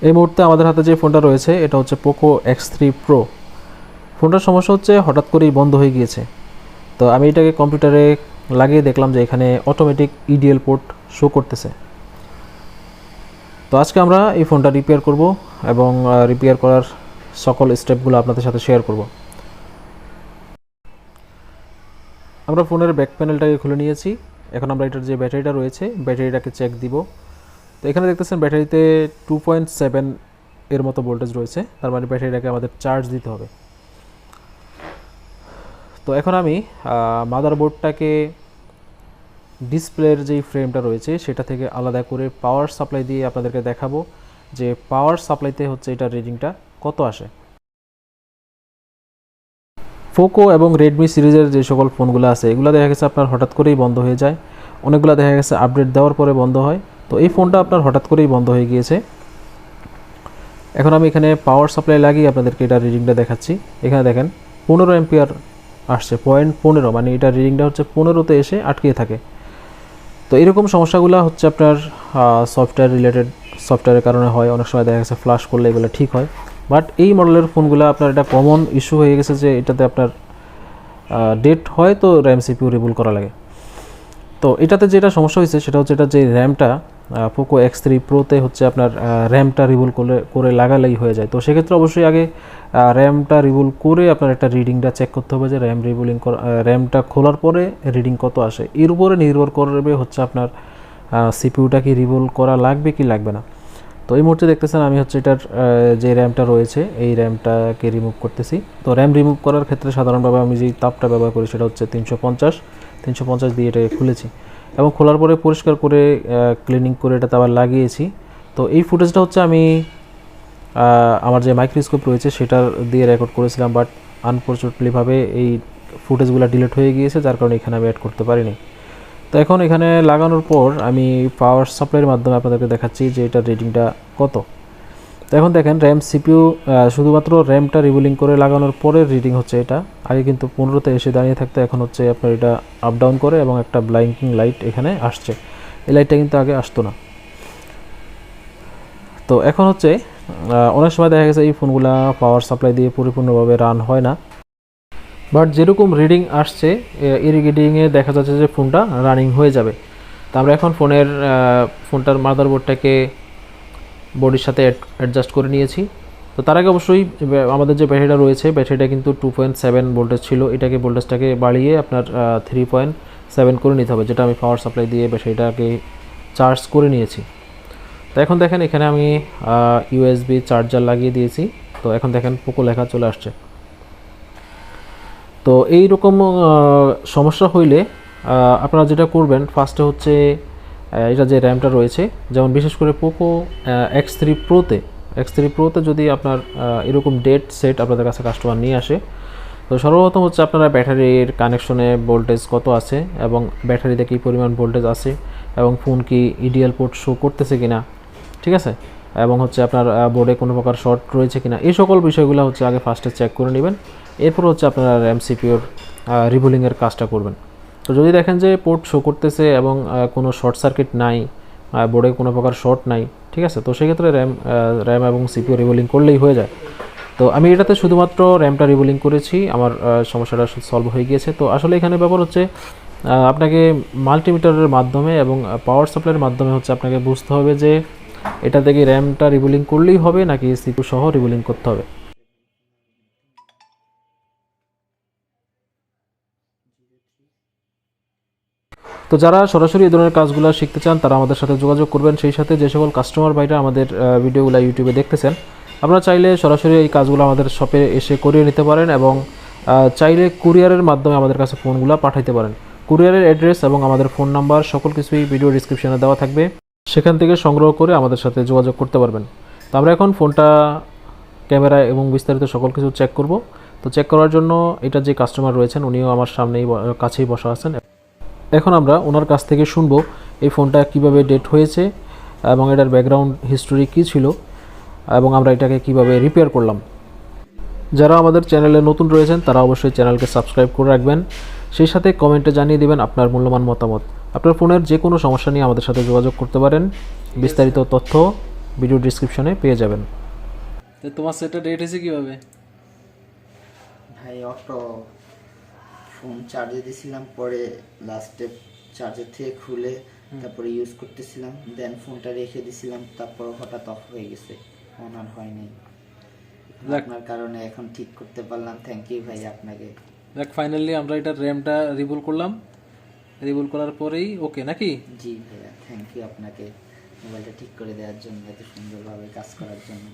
এই মুহূর্তে আমাদের হাতে যে ফোনটা রয়েছে এটা হচ্ছে Poco X3 Pro। ফোনটার সমস্যা হচ্ছে হঠাৎ করেই বন্ধ হয়ে গিয়েছে। তো আমি এটাকে কম্পিউটারে লাগিয়ে দেখলাম যে এখানে অটোমেটিক ইডিএল পোর্ট শো করতেছে। তো আজকে আমরা এই ফোনটা রিপেয়ার করব এবং রিপেয়ার করার সকল স্টেপগুলো আপনাদের সাথে শেয়ার করব। আমরা ফোনের ব্যাক প্যানেলটাকে খুলে নিয়েছি। এখন আমরা এটার যে ব্যাটারিটা রয়েছে ব্যাটারিটাকে চেক দিব। তো এখানে দেখতেছেন ব্যাটারিতে 2.7 এর মতো ভোল্টেজ রয়েছে, তার মানে ব্যাটারিটাকে আমাদের চার্জ দিতে হবে। তো এখন আমি মাদারবোর্ডটাকে ডিসপ্লের যেই ফ্রেমটা রয়েছে সেটা থেকে আলাদা করে পাওয়ার সাপ্লাই দিয়ে আপনাদেরকে দেখাবো যে পাওয়ার সাপ্লাইতে হচ্ছে এটার রিডিংটা কত আসে। পোকো এবং রেডমি সিরিজের যে সকল ফোনগুলো আছে এগুলো দেখা গেছে আপনার হঠাৎ করেই বন্ধ হয়ে যায়, অনেকগুলো দেখা গেছে আপডেট দেওয়ার পরে বন্ধ হয়। তো এই ফোনটা আপনার হঠাৎ করেই বন্ধ হয়ে গিয়েছে। এখন আমি এখানে পাওয়ার সাপ্লাই লাগিয়ে আপনাদেরকে এটা রিডিংটা দেখাচ্ছি। এখানে দেখেন 15 অ্যাম্পিয়ার আসছে, 0.15, মানে এটা রিডিংটা হচ্ছে 15তে এসে আটকে থাকে। তো এরকম সমস্যাগুলো হচ্ছে আপনার সফটওয়্যার রিলেটেড, সফটওয়্যারের কারণে হয়। অনেক সময় দেখা গেছে ফ্লাশ করলে এগুলো ঠিক হয়, বাট এই মডেলের ফোনগুলো আপনার এটা কমন ইস্যু হয়ে গেছে যে এটাতে আপনার ডেট হয় তো র্যাম সিপিইউ রিবুল করা লাগে। তো এটাতে যেটা সমস্যা হয়েছে সেটা হচ্ছে এটা যে র্যামটা পোকো X3 প্রোতে হচ্ছে আপনার র্যামটা রিবুল করে লাগালেই হয়ে যায়। তো সেক্ষেত্রে অবশ্যই আগে র্যামটা রিবুল করে আপনার একটা রিডিংটা চেক করতে হবে যে র্যামটা খোলার পরে রিডিং কত আসে। এর উপরে নির্ভর করবে হচ্ছে আপনার সিপিইউটা কি রিবুল করা লাগবে কি লাগবে না। তো এই মুহূর্তে দেখতেছেন আমি হচ্ছে এটার যে র্যামটা রয়েছে এই র্যামটাকে রিমুভ করতেছি। তো র্যাম রিমুভ করার ক্ষেত্রে সাধারণভাবে আমি যেই তাপটা ব্যবহার করি সেটা হচ্ছে 350 দিয়ে এটাকে খুলেছি এবং খোলার পরে পরিষ্কার করে ক্লিনিং করে এটাতে আবার লাগিয়েছি। তো এই ফুটেজটা হচ্ছে আমি আমার যে মাইক্রোস্কোপ রয়েছে সেটা দিয়ে রেকর্ড করেছিলাম, বাট আনফরচুনেটলিভাবে এই ফুটেজগুলো ডিলিট হয়ে গিয়েছে, যার কারণে এখানে আমি অ্যাড করতে পারিনি। তো এখন এখানে লাগানোর পর আমি পাওয়ার সাপ্লাইয়ের মাধ্যমে আপনাদেরকে দেখাচ্ছি যে এটার রিডিংটা কত। তো এখন দেখেন র্যাম সিপিইউ শুধুমাত্র র্যামটা রিবুলিং করে লাগানোর পরে রিডিং হচ্ছে এটা। আগে কিন্তু 15তে এসে দাঁড়িয়ে থাকতো, এখন হচ্ছে আপনার এটা আপ ডাউন করে এবং একটা ব্লাইঙ্কিং লাইট এখানে আসছে। এই লাইটটা কিন্তু আগে আসতো না। তো এখন হচ্ছে অনেক সময় দেখা গেছে এই ফোনগুলা পাওয়ার সাপ্লাই দিয়ে পরিপূর্ণভাবে রান হয় না, বাট যেরকম রিডিং আসছে এই রিডিংয়ে দেখা যাচ্ছে যে ফোনটা রানিং হয়ে যাবে। তো আমরা এখন ফোনটার মাদারবোর্ডটাকে বডির সাথে অ্যাডজাস্ট করে নিয়েছি। তো তার আগে অবশ্যই আমাদের যে ব্যাটারিটা রয়েছে ব্যাটারিটা কিন্তু 2.7 ভোল্টেজ ছিল, এটাকে ভোল্টেজটাকে বাড়িয়ে আপনার 3.7 করে নিতে হবে, যেটা আমি পাওয়ার সাপ্লাই দিয়ে ব্যাটারিটাকে চার্জ করে নিয়েছি। তো এখন দেখেন এখানে আমি ইউএসবি চার্জার লাগিয়ে দিয়েছি। তো এখন দেখেন পোকো লেখা চলে আসছে। তো এই রকম সমস্যা হইলে আপনারা যেটা করবেন ফার্স্টে হচ্ছে এটা যে র্যামটা রয়েছে, যেমন বিশেষ করে পোকো X3 প্রোতে যদি আপনার এরকম ডেট সেট আপনাদের কাছে কাস্টমার নিয়ে আসে, তো সর্বপ্রথম হচ্ছে আপনারা ব্যাটারির কানেকশনে ভোল্টেজ কত আছে এবং ব্যাটারিতে কী পরিমাণ ভোল্টেজ আছে এবং ফোন কি ইডিএল পোর্ট শো করতেছে কিনা, ঠিক আছে, এবং হচ্ছে আপনার বোর্ডে কোনো প্রকার শর্ট রয়েছে কিনা, এই সকল বিষয়গুলো হচ্ছে আগে ফার্স্টে চেক করে নেবেন। এরপর হচ্ছে আপনারা র্যাম সিপিইউর রিবুলিংয়ের কাজটা করবেন। তো যদি দেখেন যে পোর্ট শো করতেছে এবং কোনো শর্ট সার্কিট নাই, বোর্ডে কোনো প্রকার শর্ট নাই, ঠিক আছে, তো সেক্ষেত্রে র্যাম এবং সিপিইউ রিবুলিং করলেই হয়ে যায়। তো আমি এটাতে শুধুমাত্র র্যামটা রিবুলিং করেছি, আমার সমস্যাটা সলভ হয়ে গিয়েছে। তো আসলে এখানে ব্যাপার হচ্ছে আপনাকে মাল্টিমিটারের মাধ্যমে এবং পাওয়ার সাপ্লাইয়ের মাধ্যমে হচ্ছে আপনাকে বুঝতে হবে যে এটা থেকে র্যামটা রিবুলিং করলেই হবে নাকি সিপিইউ সহ রিবুলিং করতে হবে। তো যারা সরাসরি এই ধরনের কাজগুলো শিখতে চান তারা আমাদের সাথে যোগাযোগ করবেন। সেই সাথে যে সকল কাস্টমার ভাইরা আমাদের ভিডিওগুলো ইউটিউবে দেখতেছেন, আপনারা চাইলে সরাসরি এই কাজগুলো আমাদের শপে এসে করিয়ে নিতে পারেন এবং চাইলে কুরিয়ারের মাধ্যমে আমাদের কাছে ফোনগুলো পাঠাইতে পারেন। কুরিয়ারের অ্যাড্রেস এবং আমাদের ফোন নাম্বার সকল কিছুই ভিডিও ডিসক্রিপশনে দেওয়া থাকবে, সেখান থেকে সংগ্রহ করে আমাদের সাথে যোগাযোগ করতে পারবেন। তো আমরা এখন ফোনটা ক্যামেরা এবং বিস্তারিত সকল কিছু চেক করব। তো চেক করার জন্য এটা যে কাস্টমার রয়েছেন উনিও আমার সামনেই কাছেই বসা আছেন। এখন আমরা ওনার কাছ থেকে শুনবো এই ফোনটা কিভাবে ডেট হয়েছে এবং এটার ব্যাকগ্রাউন্ড হিস্টোরি কী ছিল এবং আমরা এটাকে কিভাবে রিপেয়ার করলাম। যারা আমাদের চ্যানেলে নতুন রয়েছেন তারা অবশ্যই চ্যানেলকে সাবস্ক্রাইব করে রাখবেন, সেই সাথে কমেন্টে জানিয়ে দেবেন আপনার মূল্যবান মতামত। আপনার ফোনের যে কোনো সমস্যা নিয়ে আমাদের সাথে যোগাযোগ করতে পারেন। বিস্তারিত তথ্য ভিডিও ডিসক্রিপশনে পেয়ে যাবেন। তো তোমার সেটটা রেট হয়েছে কীভাবে? ভাই অটো ফোন চার্জে দিয়েছিলাম, পরে লাস্টে চার্জার থেকে খুলে তারপরে ইউজ করতেছিলাম, দেন ফোনটা রেখে দিয়েছিলাম, তারপর হঠাৎ অফ হয়ে গেছে, অন আর হয়নি। আপনার কারণে এখন ঠিক করতে পারলাম, থ্যাংক ইউ ভাই আপনাকে। দেখ ফাইনালি আমরা এটার র্যামটা রিবুল করলাম, রিবুল করার পরেই ওকে নাকি? জি ভাইয়া, থ্যাংক ইউ আপনাকে মোবাইলটা ঠিক করে দেওয়ার জন্য, এত সুন্দরভাবে কাজ করার জন্য।